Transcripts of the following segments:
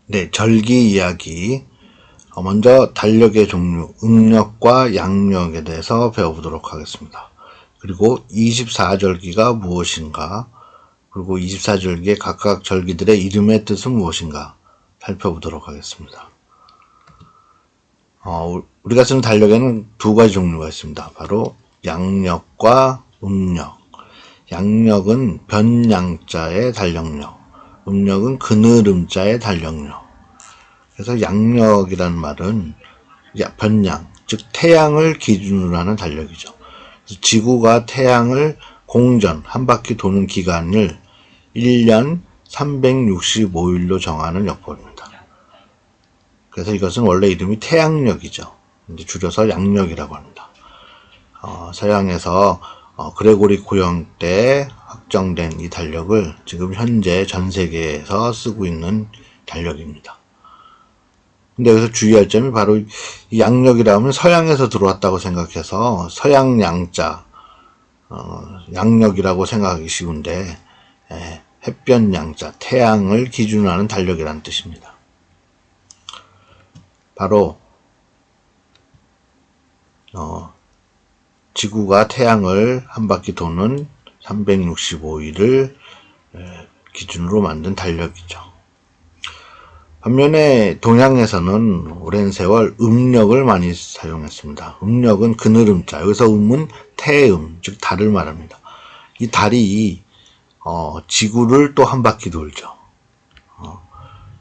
네, 절기 이야기. 먼저 달력의 종류, 음력과 양력에 대해서 배워보도록 하겠습니다. 그리고 24절기가 무엇인가, 그리고 24절기의 각각 절기들의 이름의 뜻은 무엇인가 살펴보도록 하겠습니다. 우리가 쓰는 달력에는 두 가지 종류가 있습니다. 바로 양력과 음력. 양력은 변양자의 달력력, 음력은 그늘음자의 달력력. 그래서 양력이라는 말은 변양, 즉 태양을 기준으로 하는 달력이죠. 그래서 지구가 태양을 공전, 한 바퀴 도는 기간을 1년 365일로 정하는 역법입니다. 그래서 이것은 원래 이름이 태양력이죠. 이제 줄여서 양력이라고 합니다. 서양에서 그레고리 고영 때 확정된 이 달력을 지금 현재 전 세계에서 쓰고 있는 달력입니다. 근데 여기서 주의할 점이 바로 이 양력이라 하면 서양에서 들어왔다고 생각해서 서양 양자, 양력이라고 생각하기 쉬운데, 햇변 양자, 태양을 기준으로 하는 달력이라는 뜻입니다. 바로, 지구가 태양을 한 바퀴 도는 365일을 기준으로 만든 달력이죠. 반면에 동양에서는 오랜 세월 음력을 많이 사용했습니다. 음력은 그늘음자, 여기서 음은 태음, 즉 달을 말합니다. 이 달이 지구를 또 한 바퀴 돌죠.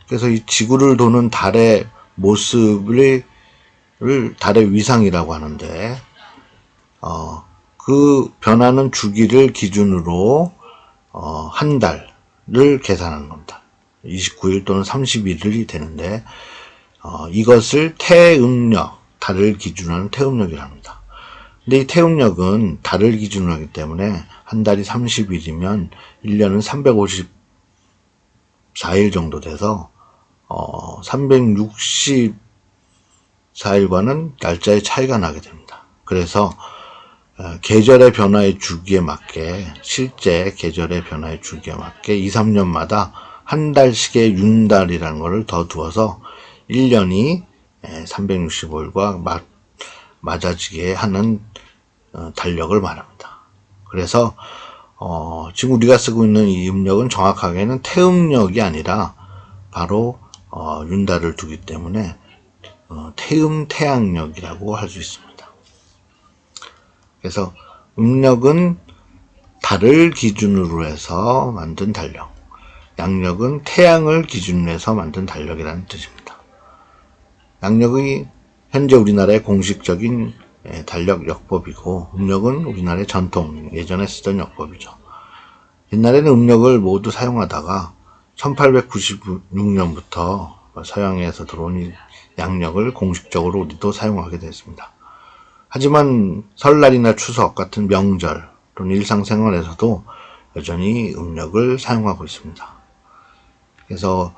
그래서 이 지구를 도는 달의 모습을 달의 위상이라고 하는데, 그 변하는 주기를 기준으로 한 달을 계산하는 겁니다. 29일 또는 30일이 되는데, 이것을 태음력, 달을 기준으로 하는 태음력이라고 합니다. 근데 이 태음력은 달을 기준으로 하기 때문에 한 달이 30일이면 1년은 354일 정도 돼서 364일과는 날짜의 차이가 나게 됩니다. 그래서 계절의 변화의 주기에 맞게, 실제 계절의 변화의 주기에 맞게 2, 3년마다 한 달씩의 윤달이라는 것을 더 두어서 1년이 365일과 맞아지게 하는 달력을 말합니다. 그래서 지금 우리가 쓰고 있는 이 음력은 정확하게는 태음력이 아니라 바로 윤달을 두기 때문에 태음태양력이라고 할 수 있습니다. 그래서 음력은 달을 기준으로 해서 만든 달력, 양력은 태양을 기준으로 해서 만든 달력이라는 뜻입니다. 양력이 현재 우리나라의 공식적인 달력 역법이고, 음력은 우리나라의 전통, 예전에 쓰던 역법이죠. 옛날에는 음력을 모두 사용하다가 1896년부터 서양에서 들어온 이 양력을 공식적으로 우리도 사용하게 됐습니다. 하지만 설날이나 추석 같은 명절 또는 일상생활에서도 여전히 음력을 사용하고 있습니다. 그래서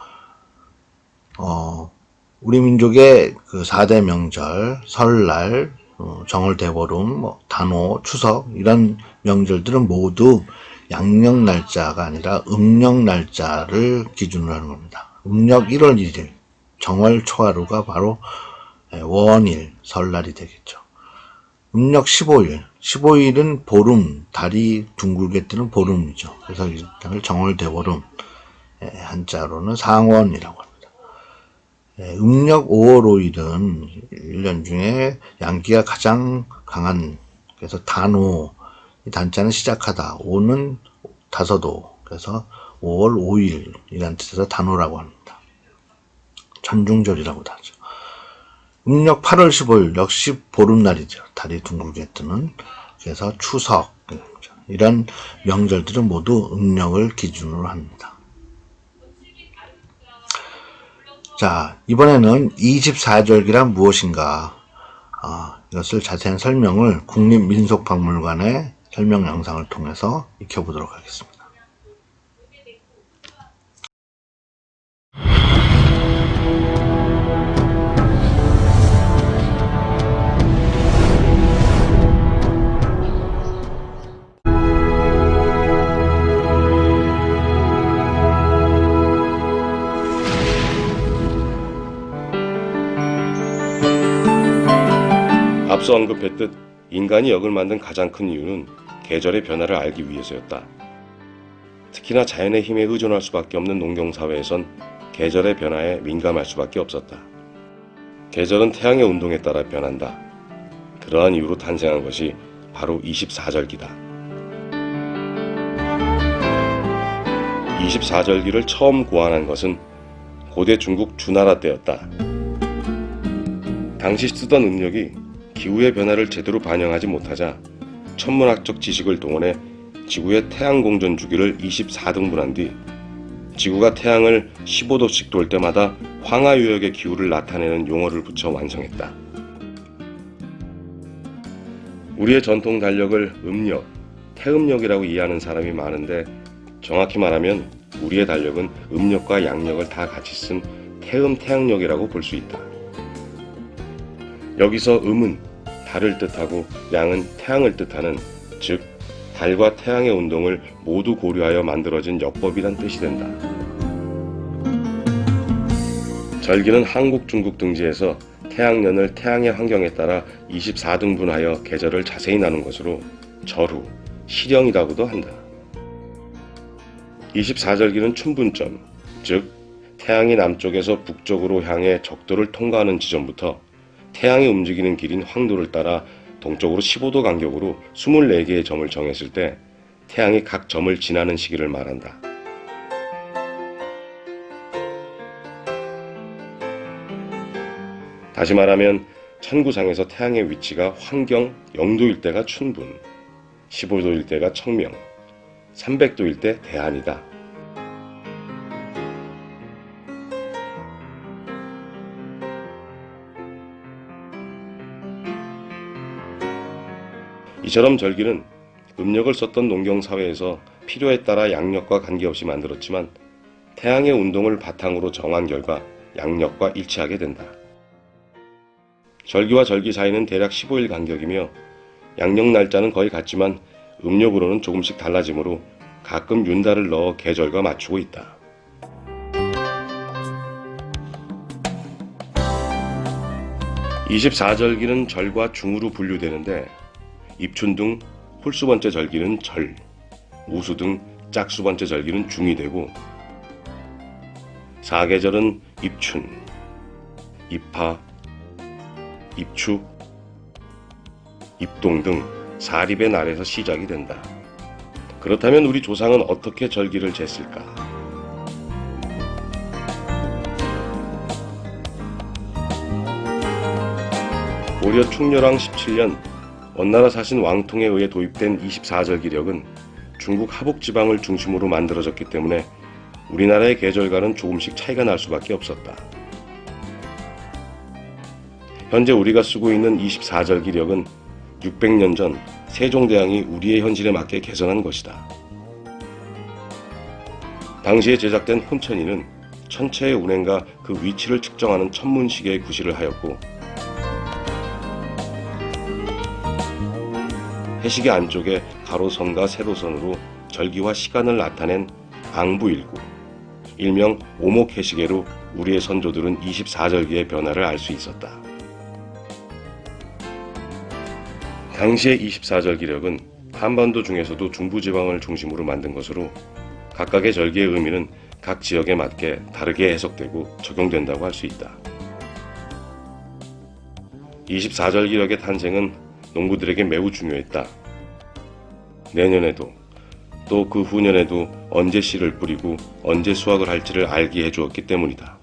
우리 민족의 그 4대 명절, 설날, 정월대보름, 단오, 추석 이런 명절들은 모두 양력 날짜가 아니라 음력 날짜를 기준으로 하는 겁니다. 음력 1월 1일, 정월 초하루가 바로 원일, 설날이 되겠죠. 음력 15일, 15일은 보름, 달이 둥글게 뜨는 보름이죠. 그래서 이걸 정월대보름, 한자로는 상원이라고 합니다. 음력 5월 5일은 1년 중에 양기가 가장 강한, 그래서 단오, 이 단자는 시작하다, 오는 다섯오, 그래서 5월 5일이라는 뜻에서 단오라고 합니다. 천중절이라고도 하죠. 음력 8월 15일 역시 보름날이죠. 달이 둥글게 뜨는. 그래서 추석, 이런 명절들은 모두 음력을 기준으로 합니다. 자, 이번에는 24절기란 무엇인가, 이것을 자세한 설명을 국립민속박물관의 설명 영상을 통해서 익혀보도록 하겠습니다. 앞서 언급했듯 인간이 역을 만든 가장 큰 이유는 계절의 변화를 알기 위해서였다. 특히나 자연의 힘에 의존할 수밖에 없는 농경사회에선 계절의 변화에 민감할 수밖에 없었다. 계절은 태양의 운동에 따라 변한다. 그러한 이유로 탄생한 것이 바로 24절기다. 24절기를 처음 고안한 것은 고대 중국 주나라 때였다. 당시 쓰던 음력이 기후의 변화를 제대로 반영하지 못하자 천문학적 지식을 동원해 지구의 태양 공전 주기를 24등분한 뒤 지구가 태양을 15도씩 돌 때마다 황하유역의 기후를 나타내는 용어를 붙여 완성했다. 우리의 전통 달력을 음력, 태음력이라고 이해하는 사람이 많은데 정확히 말하면 우리의 달력은 음력과 양력을 다 같이 쓴 태음 태양력이라고 볼 수 있다. 여기서 음은 달을 뜻하고 양은 태양을 뜻하는, 즉 달과 태양의 운동을 모두 고려하여 만들어진 역법이란 뜻이 된다. 절기는 한국, 중국 등지에서 태양년을 태양의 환경에 따라 24등분하여 계절을 자세히 나눈 것으로 절후, 시령이라고도 한다. 24절기는 춘분점, 즉 태양이 남쪽에서 북쪽으로 향해 적도를 통과하는 지점부터 태양이 움직이는 길인 황도를 따라 동쪽으로 15도 간격으로 24개의 점을 정했을 때 태양이 각 점을 지나는 시기를 말한다. 다시 말하면 천구상에서 태양의 위치가 환경 0도일 때가 춘분, 15도일 때가 청명, 300도일 때 대한이다. 이처럼 절기는 음력을 썼던 농경사회에서 필요에 따라 양력과 관계없이 만들었지만 태양의 운동을 바탕으로 정한 결과 양력과 일치하게 된다. 절기와 절기 사이는 대략 15일 간격이며 양력 날짜는 거의 같지만 음력으로는 조금씩 달라지므로 가끔 윤달을 넣어 계절과 맞추고 있다. (24절기는) 절과 중으로 분류되는데 입춘 등 홀수번째 절기는 절, 우수 등 짝수번째 절기는 중이 되고 사계절은 입춘, 입하, 입축, 입동 등 사립의 날에서 시작이 된다. 그렇다면 우리 조상은 어떻게 절기를 쟀을까? 고려 충렬왕 17년 원나라 사신 왕통에 의해 도입된 24절기력은 중국 하북지방을 중심으로 만들어졌기 때문에 우리나라의 계절과는 조금씩 차이가 날 수밖에 없었다. 현재 우리가 쓰고 있는 24절기력은 600년 전 세종대왕이 우리의 현실에 맞게 개선한 것이다. 당시에 제작된 혼천이는 천체의 운행과 그 위치를 측정하는 천문시계의 구실을 하였고 해시계 안쪽에 가로선과 세로선으로 절기와 시간을 나타낸 앙부일구, 일명 오목해시계로 우리의 선조들은 24절기의 변화를 알 수 있었다. 당시의 24절기력은 한반도 중에서도 중부지방을 중심으로 만든 것으로 각각의 절기의 의미는 각 지역에 맞게 다르게 해석되고 적용된다고 할 수 있다. 24절기력의 탄생은 농부들에게 매우 중요했다. 내년에도 또 그 후년에도 언제 씨를 뿌리고 언제 수확을 할지를 알게 해주었기 때문이다.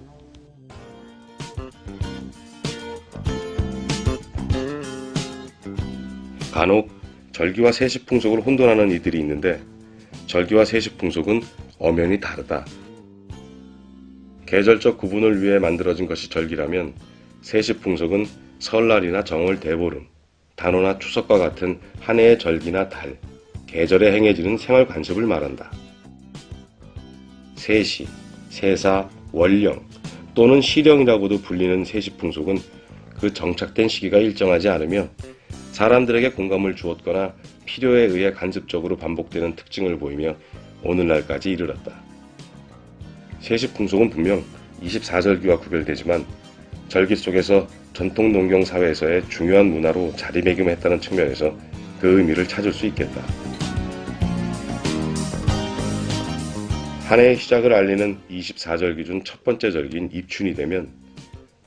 간혹 절기와 세시풍속을 혼돈하는 이들이 있는데 절기와 세시풍속은 엄연히 다르다. 계절적 구분을 위해 만들어진 것이 절기라면 세시풍속은 설날이나 정월 대보름, 단오나 추석과 같은 한 해의 절기나 달, 계절에 행해지는 생활 관습을 말한다. 세시, 세사, 월령 또는 시령이라고도 불리는 세시풍속은 그 정착된 시기가 일정하지 않으며 사람들에게 공감을 주었거나 필요에 의해 간접적으로 반복되는 특징을 보이며 오늘날까지 이르렀다. 세시풍속은 분명 24절기와 구별되지만 절기 속에서 전통 농경 사회에서의 중요한 문화로 자리매김했다는 측면에서 그 의미를 찾을 수 있겠다. 한 해의 시작을 알리는 24절기 중 첫 번째 절기인 입춘이 되면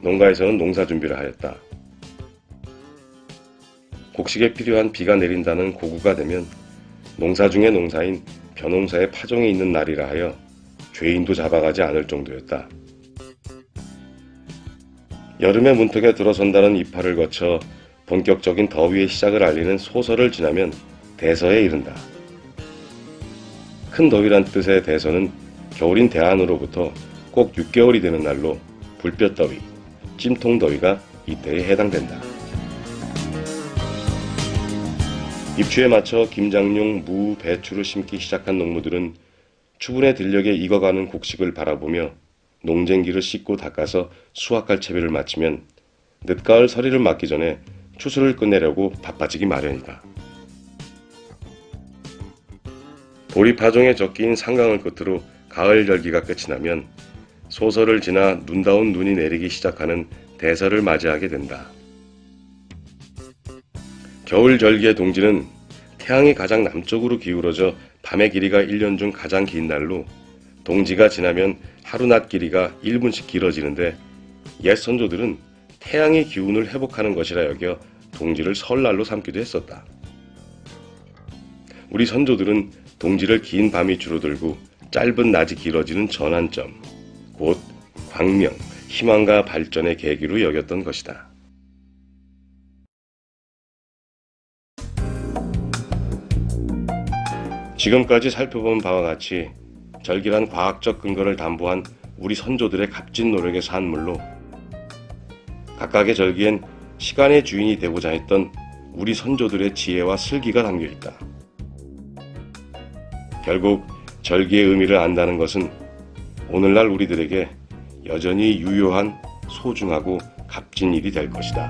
농가에서는 농사 준비를 하였다. 곡식에 필요한 비가 내린다는 고구가 되면 농사 중의 농사인 벼농사의 파종이 있는 날이라 하여 죄인도 잡아가지 않을 정도였다. 여름의 문턱에 들어선다는 이파를 거쳐 본격적인 더위의 시작을 알리는 소설을 지나면 대서에 이른다. 큰 더위란 뜻의 대서는 겨울인 대한으로부터 꼭 6개월이 되는 날로 불볕더위, 찜통더위가 이때에 해당된다. 입추에 맞춰 김장용, 무, 배추를 심기 시작한 농부들은 추분의 들녘에 익어가는 곡식을 바라보며 농쟁기를 씻고 닦아서 수확할 채비를 마치면 늦가을 서리를 맞기 전에 추수를 끝내려고 바빠지기 마련이다. 보리파종에 적기인 상강을 끝으로 가을 열기가 끝이 나면 소설을 지나 눈다운 눈이 내리기 시작하는 대서를 맞이하게 된다. 겨울 절기의 동지는 태양이 가장 남쪽으로 기울어져 밤의 길이가 1년 중 가장 긴 날로 동지가 지나면 하루 낮 길이가 1분씩 길어지는데 옛 선조들은 태양의 기운을 회복하는 것이라 여겨 동지를 설날로 삼기도 했었다. 우리 선조들은 동지를 긴 밤이 줄어들고 짧은 낮이 길어지는 전환점, 곧 광명, 희망과 발전의 계기로 여겼던 것이다. 지금까지 살펴본 바와 같이 절기란 과학적 근거를 담보한 우리 선조들의 값진 노력의 산물로 각각의 절기엔 시간의 주인이 되고자 했던 우리 선조들의 지혜와 슬기가 담겨 있다. 결국 절기의 의미를 안다는 것은 오늘날 우리들에게 여전히 유효한, 소중하고 값진 일이 될 것이다.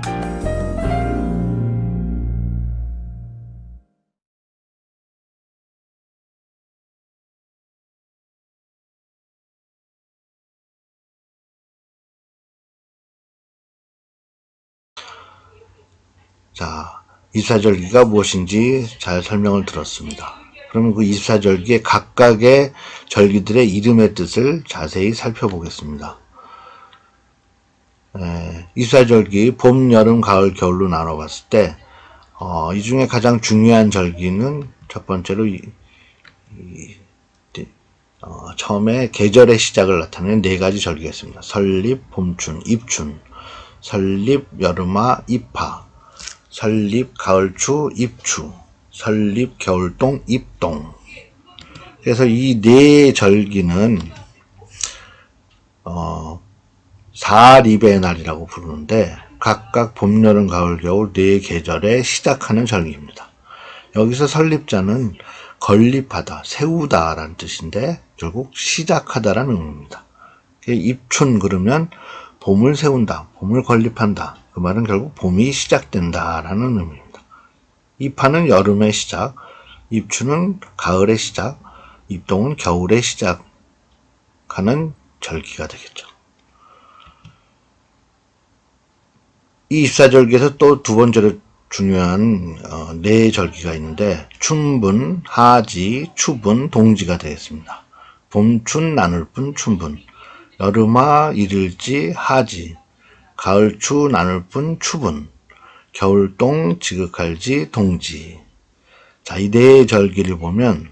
자, 24절기가 무엇인지 잘 설명을 들었습니다. 그러면 그 24절기의 각각의 절기들의 이름의 뜻을 자세히 살펴보겠습니다. 24절기, 봄, 여름, 가을, 겨울로 나눠봤을 때, 이 중에 가장 중요한 절기는 첫 번째로 처음에 계절의 시작을 나타내는 네 가지 절기가 있습니다. 설립, 봄춘, 입춘, 설립, 여름아, 입하, 설립, 가을추, 입추, 설립, 겨울동, 입동. 그래서 이 네 절기는 사립의 날이라고 부르는데 각각 봄, 여름, 가을, 겨울 네 계절에 시작하는 절기입니다. 여기서 설립자는 건립하다, 세우다 라는 뜻인데 결국 시작하다라는 의미입니다. 입춘 그러면 봄을 세운다, 봄을 건립한다. 그 말은 결국 봄이 시작된다 라는 의미입니다. 입하는 여름의 시작, 입추는 가을의 시작, 입동은 겨울의 시작하는 절기가 되겠죠. 이 24절기에서 또 두 번째로 중요한 네 절기가 있는데 춘분, 하지, 추분, 동지가 되겠습니다. 봄춘, 나눌분, 춘분, 여름아, 이를지, 하지, 가을추, 나눌분, 추분, 겨울동, 지극할지, 동지. 자, 이 네 절기를 보면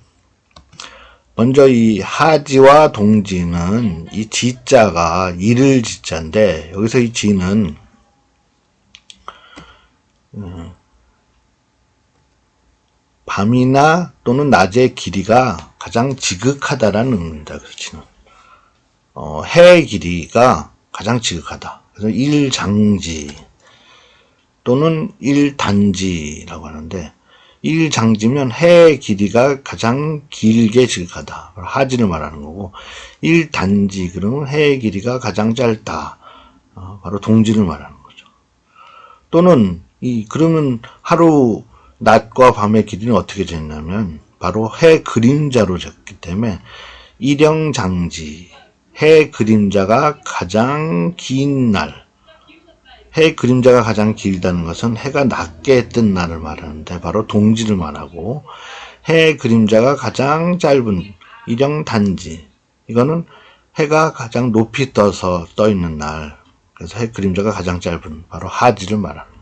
먼저 이 하지와 동지는 이 지자가 이를 지자인데 여기서 이 지는 밤이나 또는 낮의 길이가 가장 지극하다라는 의미입니다. 그래서 지는 해의 길이가 가장 지극하다. 그래서 일장지 또는 일단지라고 하는데 일장지면 해의 길이가 가장 길게 지극하다. 하지를 말하는 거고 일단지 그러면 해의 길이가 가장 짧다. 바로 동지를 말하는 거죠. 또는 그러면 하루 낮과 밤의 길이는 어떻게 됐냐면 바로 해 그림자로 졌기 때문에 일영장지 해 그림자가 가장 긴 날 해의 그림자가 가장 길다는 것은 해가 낮게 뜬 날을 말하는데 바로 동지를 말하고, 해의 그림자가 가장 짧은 일형 단지, 이거는 해가 가장 높이 떠서 떠 있는 날, 그래서 해 그림자가 가장 짧은 바로 하지를 말합니다.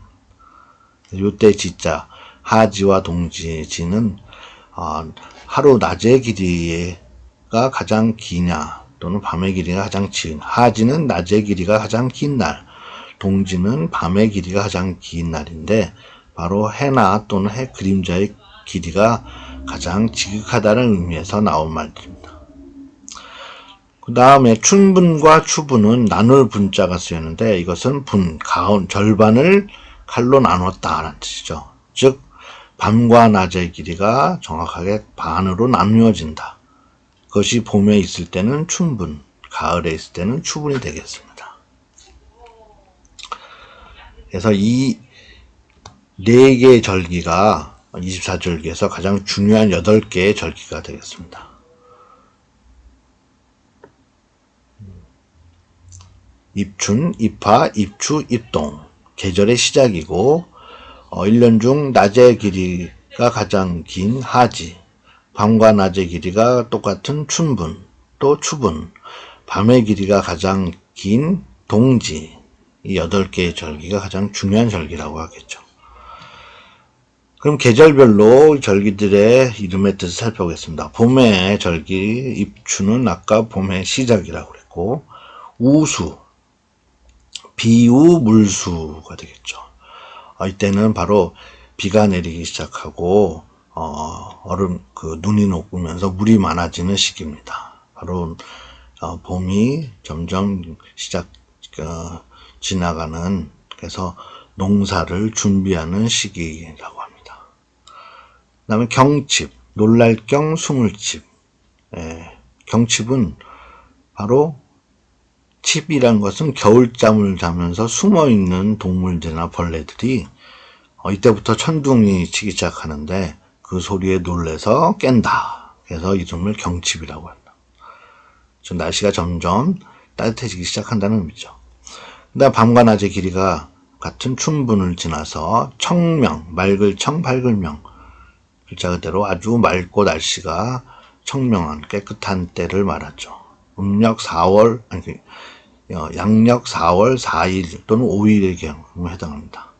요때 지자 하지와 동지, 지는 하루 낮의 길이가 가장 기냐 또는 밤의 길이가 가장 긴, 하지는 낮의 길이가 가장 긴 날, 동지는 밤의 길이가 가장 긴 날인데 바로 해나 또는 해 그림자의 길이가 가장 지극하다는 의미에서 나온 말들입니다. 그 다음에 춘분과 추분은 나눌 분자가 쓰였는데 이것은 가운, 절반을 칼로 나눴다라는 뜻이죠. 즉 밤과 낮의 길이가 정확하게 반으로 나누어진다. 그것이 봄에 있을 때는 춘분, 가을에 있을 때는 추분이 되겠습니다. 그래서 이 4개의 절기가 24절기에서 가장 중요한 8개의 절기가 되겠습니다. 입춘, 입하, 입추, 입동, 계절의 시작이고 1년 중 낮의 길이가 가장 긴 하지, 밤과 낮의 길이가 똑같은 춘분, 또 추분, 밤의 길이가 가장 긴 동지, 이 8개의 절기가 가장 중요한 절기라고 하겠죠. 그럼 계절별로 절기들의 이름의 뜻을 살펴보겠습니다. 봄의 절기, 입추는 아까 봄의 시작이라고 그랬고, 우수, 비우, 물수가 되겠죠. 이때는 바로 비가 내리기 시작하고 눈이 녹으면서 물이 많아지는 시기입니다. 바로 봄이 점점 지나가는, 그래서 농사를 준비하는 시기라고 합니다. 그 다음에 경칩, 놀랄 겸 숨을칩. 경칩은 바로 칩이란 것은 겨울잠을 자면서 숨어있는 동물들이나 벌레들이 이때부터 천둥이 치기 시작하는데 그 소리에 놀래서 깬다. 그래서 이름을 경칩이라고 한다. 날씨가 점점 따뜻해지기 시작한다는 의미죠. 그다음 밤과 낮의 길이가 같은 춘분을 지나서 청명, 맑을 청, 밝을 명, 글자 그대로 아주 맑고 날씨가 청명한 깨끗한 때를 말하죠. 음력 4월, 양력 4월 4일 또는 5일의 경우에 해당합니다.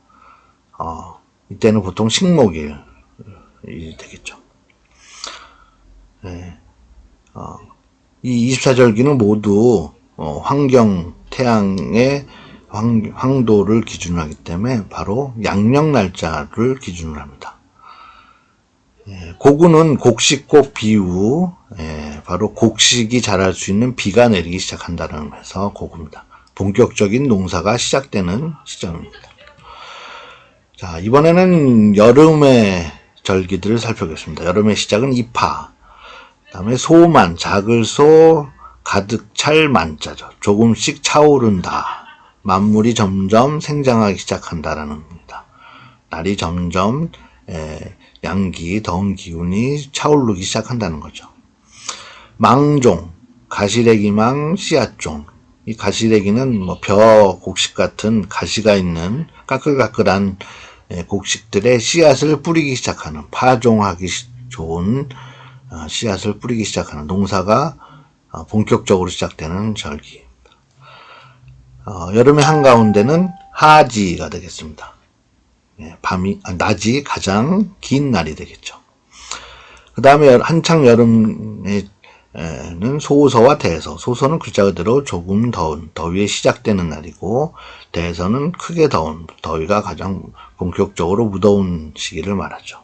이때는 보통 식목일이 되겠죠. 이 24절기는 모두 환경, 태양의 황도를 기준으로 하기 때문에 바로 양력 날짜를 기준으로 합니다. 고구는 곡식곡 비유, 바로 곡식이 자랄 수 있는 비가 내리기 시작한다는 의미에서 고구입니다. 본격적인 농사가 시작되는 시점입니다. 자, 이번에는 여름의 절기들을 살펴보겠습니다. 여름의 시작은 입하, 그 다음에 소만, 작을 소, 가득 찰 만자죠. 조금씩 차오른다. 만물이 점점 생장하기 시작한다라는 겁니다. 날이 점점 양기, 더운 기운이 차오르기 시작한다는 거죠. 망종, 가시래기망, 씨앗종. 이 가시래기는 벼 곡식 같은 가시가 있는 까끌까끌한 곡식들의 씨앗을 뿌리기 시작하는, 파종하기 좋은 씨앗을 뿌리기 시작하는 농사가 본격적으로 시작되는 절기입니다. 여름의 한가운데는 하지가 되겠습니다. 낮이 가장 긴 날이 되겠죠. 그 다음에 한창 여름에는 소서와 대서. 소서는 글자 그대로 조금 더운, 더위에 시작되는 날이고, 대서는 크게 더운, 더위가 가장 본격적으로 무더운 시기를 말하죠.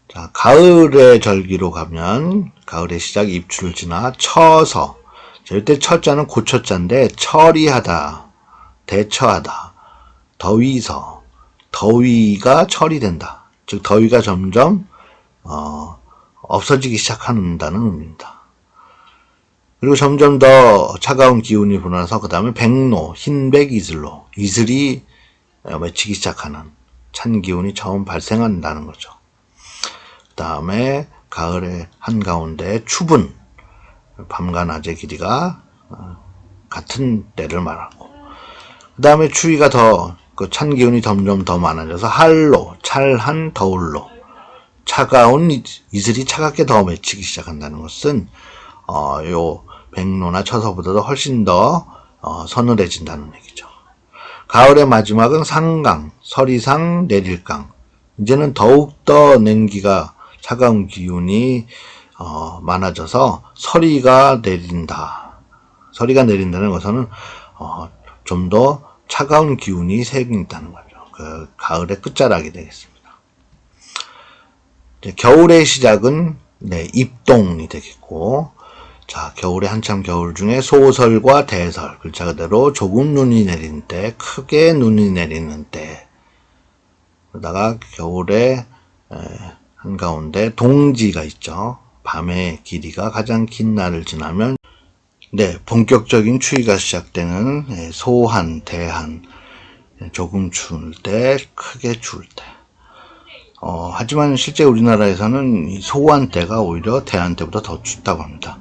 자, 가을의 절기로 가면, 가을의 시작 입추를 지나 처서. 자, 이때 처자는 고처자인데, 처리하다, 대처하다, 더위서, 더위가 처리된다. 즉, 더위가 점점, 없어지기 시작한다는 의미입니다. 그리고 점점 더 차가운 기운이 불어나서 그 다음에 백로, 흰백 이슬로, 이슬이 맺히기 시작하는 찬 기운이 처음 발생한다는 거죠. 그 다음에 가을의 한가운데 추분, 밤과 낮의 길이가 같은 때를 말하고, 그 다음에 추위가 그 찬 기운이 점점 더 많아져서 한로, 찰한 더울로, 차가운 이슬이 차갑게 더 맺히기 시작한다는 것은, 요 백로나 처서보다도 훨씬 더, 서늘해진다는 얘기죠. 가을의 마지막은 상강, 서리상, 내릴강. 이제는 더욱더 냉기가, 차가운 기운이, 많아져서 서리가 내린다. 서리가 내린다는 것은, 좀 더 차가운 기운이 생긴다는 거죠. 그 가을의 끝자락이 되겠습니다. 겨울의 시작은 입동이 되겠고, 자, 겨울에 한참 겨울 중에 소설과 대설, 글자 그대로 조금 눈이 내리는 때, 크게 눈이 내리는 때, 그러다가 겨울에 한가운데 동지가 있죠. 밤의 길이가 가장 긴 날을 지나면 본격적인 추위가 시작되는 소한, 대한, 조금 추울 때, 크게 추울 때. 하지만 실제 우리나라에서는 이 소한 때가 오히려 대한 때보다 더 춥다고 합니다.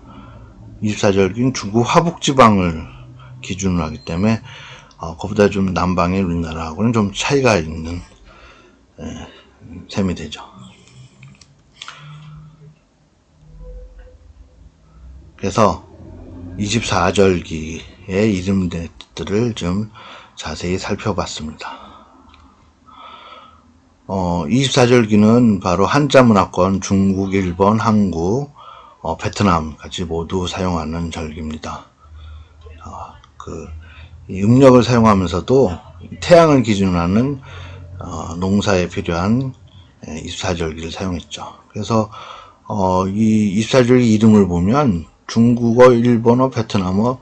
24절기는 중국 화북지방을 기준으로 하기 때문에 그보다 좀 남방의 우리나라하고는 좀 차이가 있는 셈이 되죠. 그래서 24절기의 이름들을 좀 자세히 살펴봤습니다. 24절기는 바로 한자 문화권 중국, 일본, 한국, 베트남까지 모두 사용하는 절기입니다. 이 음력을 사용하면서도 태양을 기준으로 하는 농사에 필요한 24절기를 사용했죠. 그래서 이 24절기 이름을 보면 중국어, 일본어, 베트남어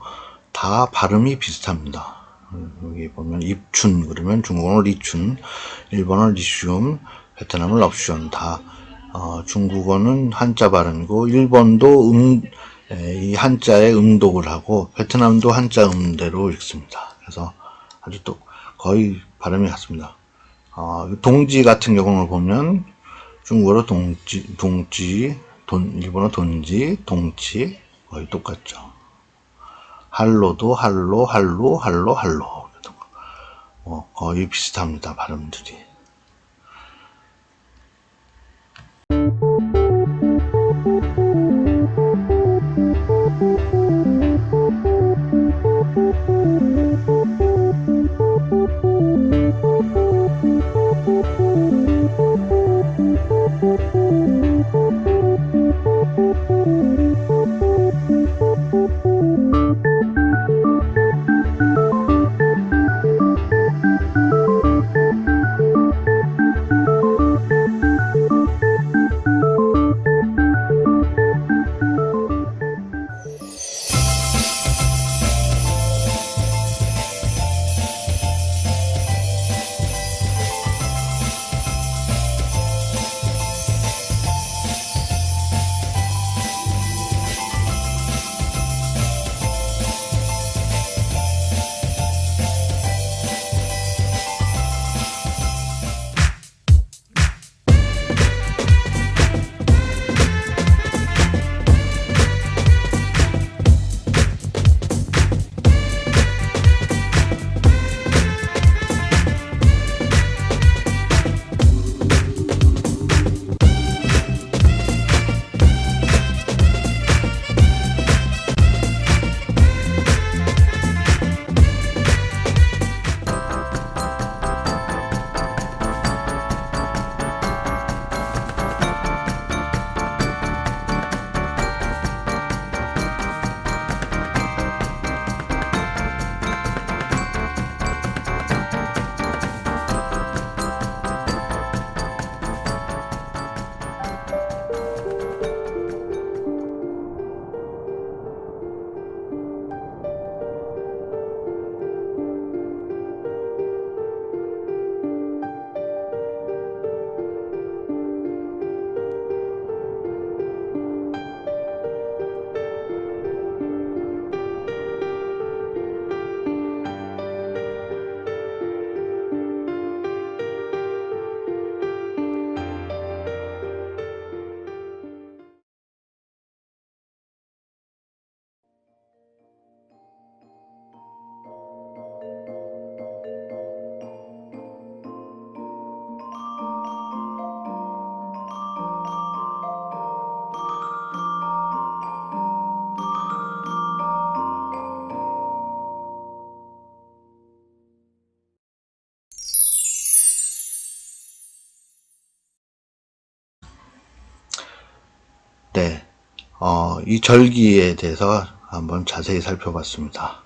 다 발음이 비슷합니다. 여기 보면 입춘 그러면 중국어는 리춘, 일본어 리슘, 베트남은 럽슌 다 중국어는 한자 발음이고 일본도 이 한자에 음독을 하고 베트남도 한자 음대로 읽습니다. 그래서 아주 또 거의 발음이 같습니다. 동지 같은 경우를 보면 중국어로 동지, 일본어 돈지, 동치 거의 똑같죠. 할로도 할로, 할로, 할로, 할로 거의 비슷합니다. 발음들이. 네, 이 절기에 대해서 한번 자세히 살펴봤습니다.